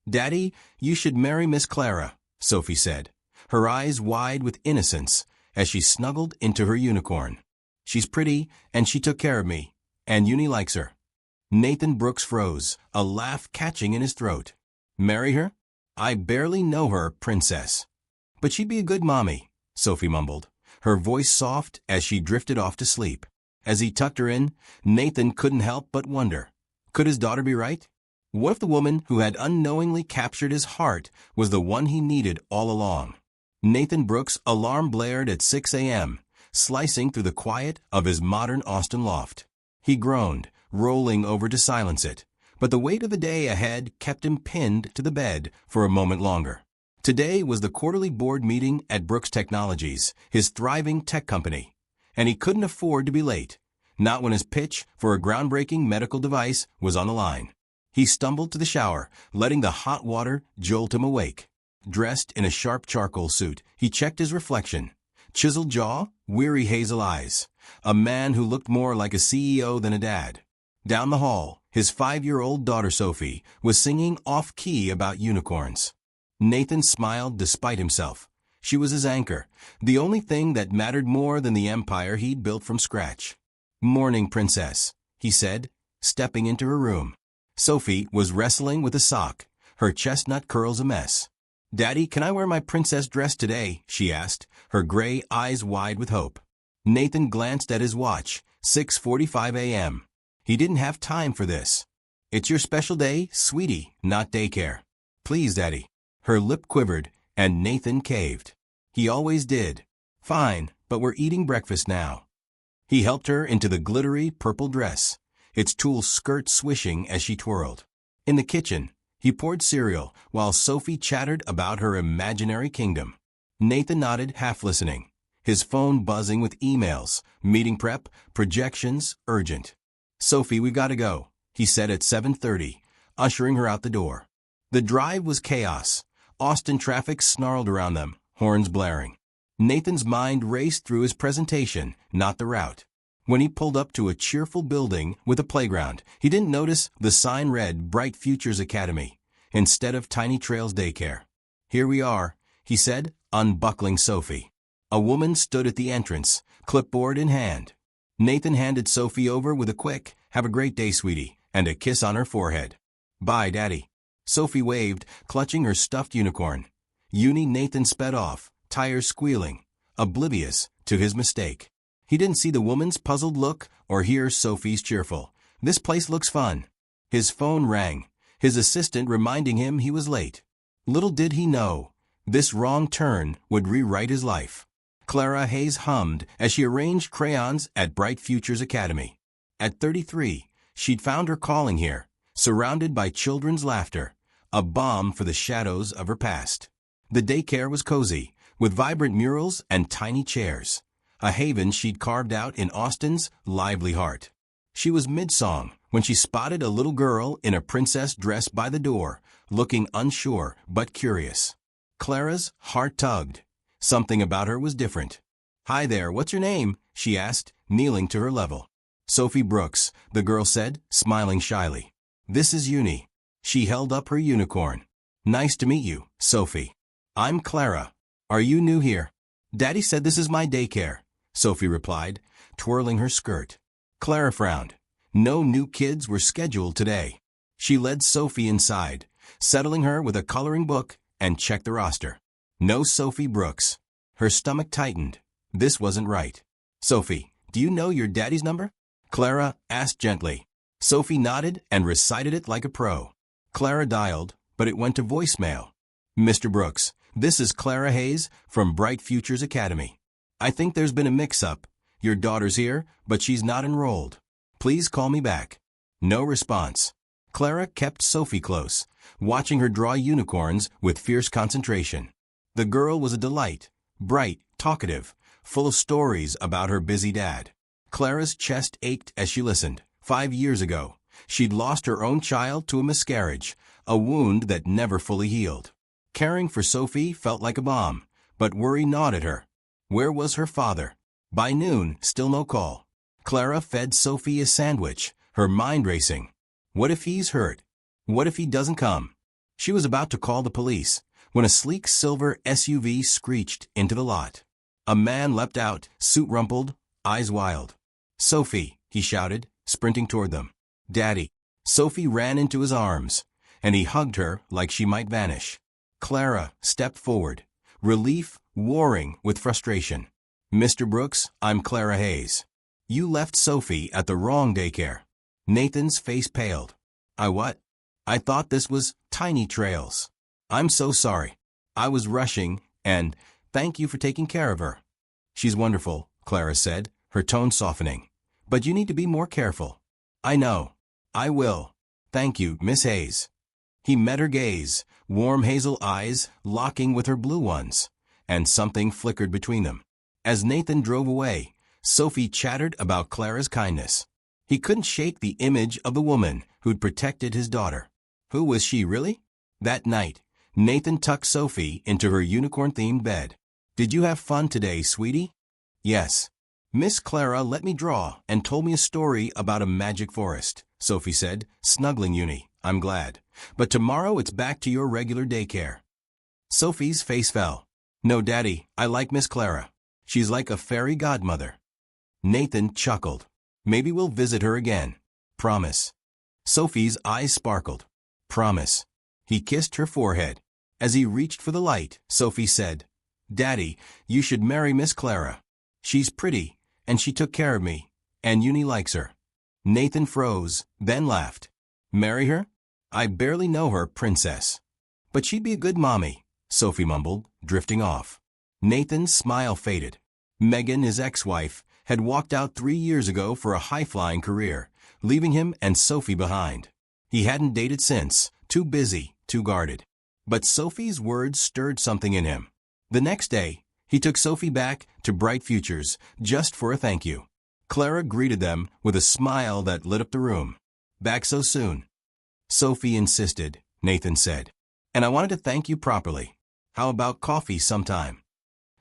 "Daddy, you should marry Miss Clara," Sophie said, her eyes wide with innocence as she snuggled into her unicorn. "She's pretty, and she took care of me, and Uni likes her." Nathan Brooks froze, a laugh catching in his throat. "Marry her? I barely know her, princess." "But she'd be a good mommy," Sophie mumbled, her voice soft as she drifted off to sleep. As he tucked her in, Nathan couldn't help but wonder, could his daughter be right? What if the woman who had unknowingly captured his heart was the one he needed all along? Nathan Brooks' alarm blared at 6 a.m., slicing through the quiet of his modern Austin loft. He groaned, rolling over to silence it, but the weight of the day ahead kept him pinned to the bed for a moment longer. Today was the quarterly board meeting at Brooks Technologies, his thriving tech company, and he couldn't afford to be late, not when his pitch for a groundbreaking medical device was on the line. He stumbled to the shower, letting the hot water jolt him awake. Dressed in a sharp charcoal suit, he checked his reflection. Chiseled jaw, weary hazel eyes. A man who looked more like a CEO than a dad. Down the hall, his 5-year-old daughter Sophie was singing off-key about unicorns. Nathan smiled despite himself. She was his anchor, the only thing that mattered more than the empire he'd built from scratch. "Morning, princess," he said, stepping into her room. Sophie was wrestling with a sock, her chestnut curls a mess. "Daddy, can I wear my princess dress today?" she asked, her gray eyes wide with hope. Nathan glanced at his watch, 6:45 a.m. He didn't have time for this. "It's your special day, sweetie, not daycare." "Please, Daddy." Her lip quivered, and Nathan caved. He always did. "Fine, but we're eating breakfast now." He helped her into the glittery purple dress, its tulle skirt swishing as she twirled. In the kitchen, he poured cereal while Sophie chattered about her imaginary kingdom. Nathan nodded, half listening, his phone buzzing with emails, meeting prep, projections, urgent. "Sophie, we've got to go," he said at 7:30, ushering her out the door. The drive was chaos. Austin traffic snarled around them, horns blaring. Nathan's mind raced through his presentation, not the route. When he pulled up to a cheerful building with a playground, he didn't notice the sign read Bright Futures Academy instead of Tiny Trails Daycare. "Here we are," he said, unbuckling Sophie. A woman stood at the entrance, clipboard in hand. Nathan handed Sophie over with a quick, "Have a great day, sweetie," and a kiss on her forehead. "Bye, Daddy." Sophie waved, clutching her stuffed unicorn. Nathan sped off, tires squealing, oblivious to his mistake. He didn't see the woman's puzzled look or hear Sophie's cheerful, "This place looks fun." His phone rang, his assistant reminding him he was late. Little did he know, this wrong turn would rewrite his life. Clara Hayes hummed as she arranged crayons at Bright Futures Academy. At 33, she'd found her calling here, surrounded by children's laughter, a balm for the shadows of her past. The daycare was cozy, with vibrant murals and tiny chairs, a haven she'd carved out in Austin's lively heart. She was mid-song when she spotted a little girl in a princess dress by the door, looking unsure but curious. Clara's heart tugged. Something about her was different. "Hi there, what's your name?" she asked, kneeling to her level. "Sophie Brooks," the girl said, smiling shyly. "This is Uni." She held up her unicorn. "Nice to meet you, Sophie." "I'm Clara. Are you new here?" "Daddy said this is my daycare," Sophie replied, twirling her skirt. Clara frowned. No new kids were scheduled today. She led Sophie inside, settling her with a coloring book, and checked the roster. No Sophie Brooks. Her stomach tightened. This wasn't right. "Sophie, do you know your daddy's number?" Clara asked gently. Sophie nodded and recited it like a pro. Clara dialed, but it went to voicemail. "Mr. Brooks, this is Clara Hayes from Bright Futures Academy. I think there's been a mix-up. Your daughter's here, but she's not enrolled. Please call me back." No response. Clara kept Sophie close, watching her draw unicorns with fierce concentration. The girl was a delight, bright, talkative, full of stories about her busy dad. Clara's chest ached as she listened. 5 years ago, she'd lost her own child to a miscarriage, a wound that never fully healed. Caring for Sophie felt like a bomb, but worry gnawed at her. Where was her father? By noon, still no call. Clara fed Sophie a sandwich, her mind racing. What if he's hurt? What if he doesn't come? She was about to call the police when a sleek silver SUV screeched into the lot. A man leapt out, suit rumpled, eyes wild. "Sophie," he shouted, sprinting toward them. "Daddy." Sophie ran into his arms, and he hugged her like she might vanish. Clara stepped forward, relief warring with frustration. "Mr. Brooks, I'm Clara Hayes. You left Sophie at the wrong daycare." Nathan's face paled. "I what? I thought this was Tiny Trails. I'm so sorry. I was rushing, and thank you for taking care of her." "She's wonderful," Clara said, her tone softening. "But you need to be more careful." "I know. I will. Thank you, Miss Hayes." He met her gaze, warm hazel eyes locking with her blue ones, and something flickered between them. As Nathan drove away, Sophie chattered about Clara's kindness. He couldn't shake the image of the woman who'd protected his daughter. Who was she really? That night, Nathan tucked Sophie into her unicorn-themed bed. "Did you have fun today, sweetie?" "Yes. Miss Clara let me draw and told me a story about a magic forest," Sophie said, snuggling Uni. "I'm glad. But tomorrow it's back to your regular daycare." Sophie's face fell. "No, Daddy, I like Miss Clara. She's like a fairy godmother." Nathan chuckled. "Maybe we'll visit her again. Promise." Sophie's eyes sparkled. "Promise." He kissed her forehead. As he reached for the light, Sophie said, "Daddy, you should marry Miss Clara. She's pretty, and she took care of me, and Uni likes her." Nathan froze, then laughed. "Marry her? I barely know her, princess." "But she'd be a good mommy," Sophie mumbled, drifting off. Nathan's smile faded. Megan, his ex-wife, had walked out 3 years ago for a high-flying career, leaving him and Sophie behind. He hadn't dated since, too busy, too guarded. But Sophie's words stirred something in him. The next day, he took Sophie back to Bright Futures just for a thank you. Clara greeted them with a smile that lit up the room. "Back so soon?" "Sophie insisted," Nathan said. "And I wanted to thank you properly. How about coffee sometime?"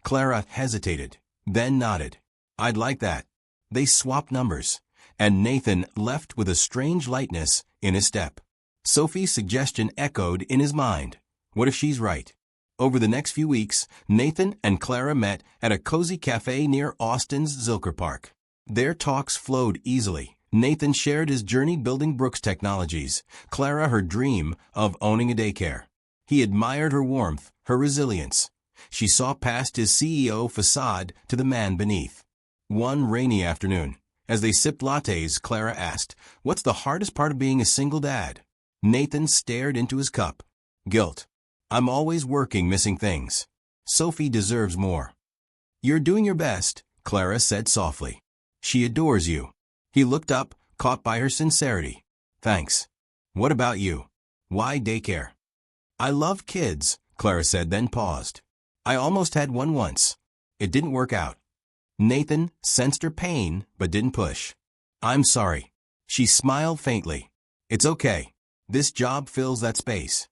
Clara hesitated, then nodded. "I'd like that." They swapped numbers, and Nathan left with a strange lightness in his step. Sophie's suggestion echoed in his mind. What if she's right? Over the next few weeks, Nathan and Clara met at a cozy cafe near Austin's Zilker Park. Their talks flowed easily. Nathan shared his journey building Brooks Technologies, Clara her dream of owning a daycare. He admired her warmth, her resilience. She saw past his CEO facade to the man beneath. One rainy afternoon, as they sipped lattes, Clara asked, "What's the hardest part of being a single dad?" Nathan stared into his cup. "Guilt. I'm always working, missing things. Sophie deserves more." "You're doing your best," Clara said softly. "She adores you." He looked up, caught by her sincerity. "Thanks. What about you? Why daycare?" "I love kids," Clara said, then paused. "I almost had one once. It didn't work out." Nathan sensed her pain, but didn't push. "I'm sorry." She smiled faintly. "It's okay. This job fills that space."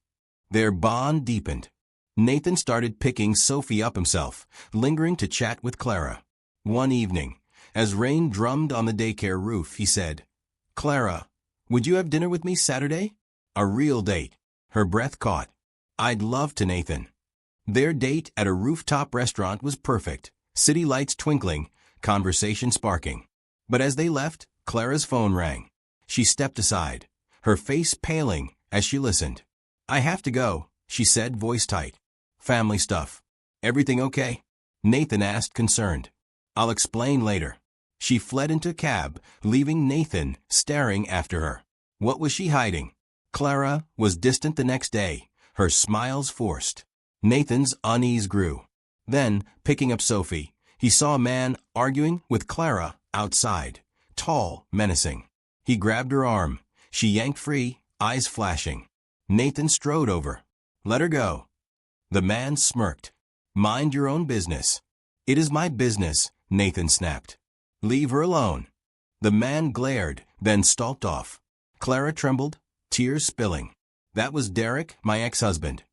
Their bond deepened. Nathan started picking Sophie up himself, lingering to chat with Clara. One evening, as rain drummed on the daycare roof, he said, "Clara, would you have dinner with me Saturday? A real date." Her breath caught. "I'd love to, Nathan." Their date at a rooftop restaurant was perfect, city lights twinkling, conversation sparking. But as they left, Clara's phone rang. She stepped aside, her face paling as she listened. "I have to go," she said, voice tight. "Family stuff. Everything okay?" Nathan asked, concerned. "I'll explain later." She fled into a cab, leaving Nathan staring after her. What was she hiding? Clara was distant the next day, her smiles forced. Nathan's unease grew. Then, picking up Sophie, he saw a man arguing with Clara outside, tall, menacing. He grabbed her arm. She yanked free, eyes flashing. Nathan strode over. "Let her go." The man smirked. "Mind your own business." "It is my business," Nathan snapped. "Leave her alone." The man glared, then stalked off. Clara trembled, tears spilling. "That was Derek, my ex-husband."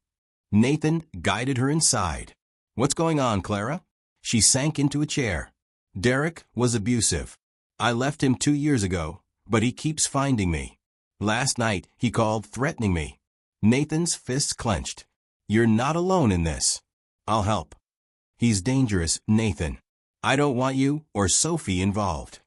Nathan guided her inside. "What's going on, Clara?" She sank into a chair. "Derek was abusive. I left him 2 years ago, but he keeps finding me. Last night, he called threatening me." Nathan's fists clenched. You're not alone in this. I'll help. He's dangerous, Nathan. I don't want you or Sophie involved.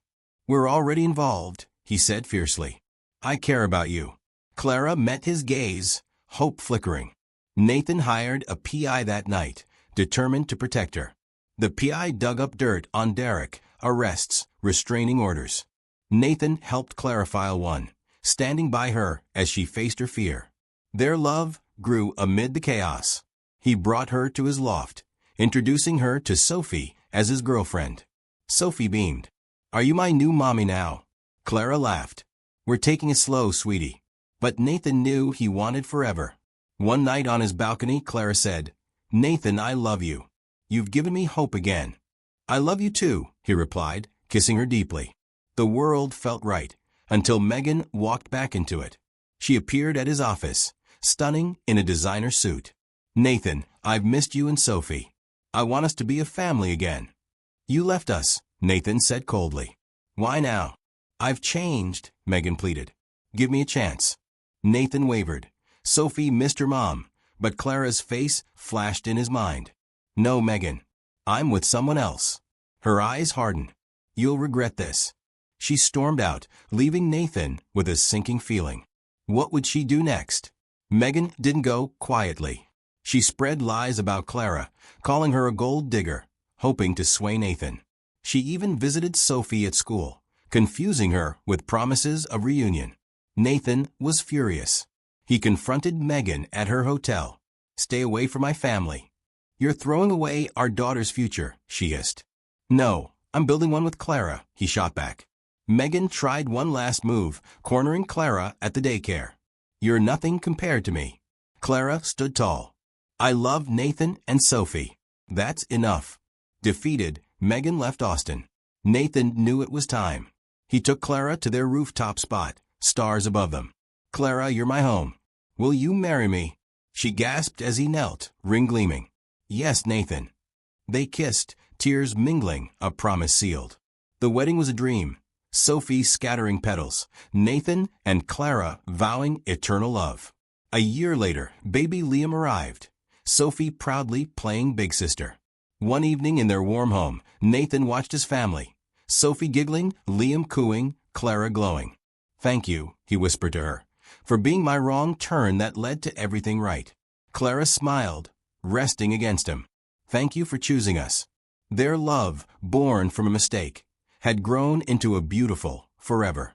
We're already involved, he said fiercely. I care about you. Clara met his gaze, hope flickering. Nathan hired a PI that night, determined to protect her. The PI dug up dirt on Derek, arrests, restraining orders. Nathan helped Clara file one, standing by her as she faced her fear. Their love grew amid the chaos. He brought her to his loft, introducing her to Sophie as his girlfriend. Sophie beamed. Are you my new mommy now? Clara laughed. We're taking it slow, sweetie. But Nathan knew he wanted forever. One night on his balcony, Clara said, Nathan, I love you. You've given me hope again. I love you too, he replied, kissing her deeply. The world felt right, until Megan walked back into it. She appeared at his office, stunning in a designer suit. Nathan, I've missed you and Sophie. I want us to be a family again. You left us, Nathan said coldly. Why now? I've changed, Megan pleaded. Give me a chance. Nathan wavered. Sophie missed her mom, but Clara's face flashed in his mind. No, Megan. I'm with someone else. Her eyes hardened. You'll regret this. She stormed out, leaving Nathan with a sinking feeling. What would she do next? Megan didn't go quietly. She spread lies about Clara, calling her a gold digger, hoping to sway Nathan. She even visited Sophie at school, confusing her with promises of reunion. Nathan was furious. He confronted Megan at her hotel. Stay away from my family. You're throwing away our daughter's future, she hissed. No, I'm building one with Clara, he shot back. Megan tried one last move, cornering Clara at the daycare. You're nothing compared to me. Clara stood tall. I love Nathan and Sophie. That's enough. Defeated, Megan left Austin. Nathan knew it was time. He took Clara to their rooftop spot, stars above them. Clara, you're my home. Will you marry me? She gasped as he knelt, ring gleaming. Yes, Nathan. They kissed, tears mingling, a promise sealed. The wedding was a dream. Sophie scattering petals, Nathan and Clara vowing eternal love. A year later, baby Liam arrived. Sophie proudly playing big sister. One evening in their warm home, Nathan watched his family. Sophie giggling, Liam cooing, Clara glowing. Thank you, he whispered to her, for being my wrong turn that led to everything right. Clara smiled, resting against him. Thank you for choosing us. Their love, born from a mistake, had grown into a beautiful forever.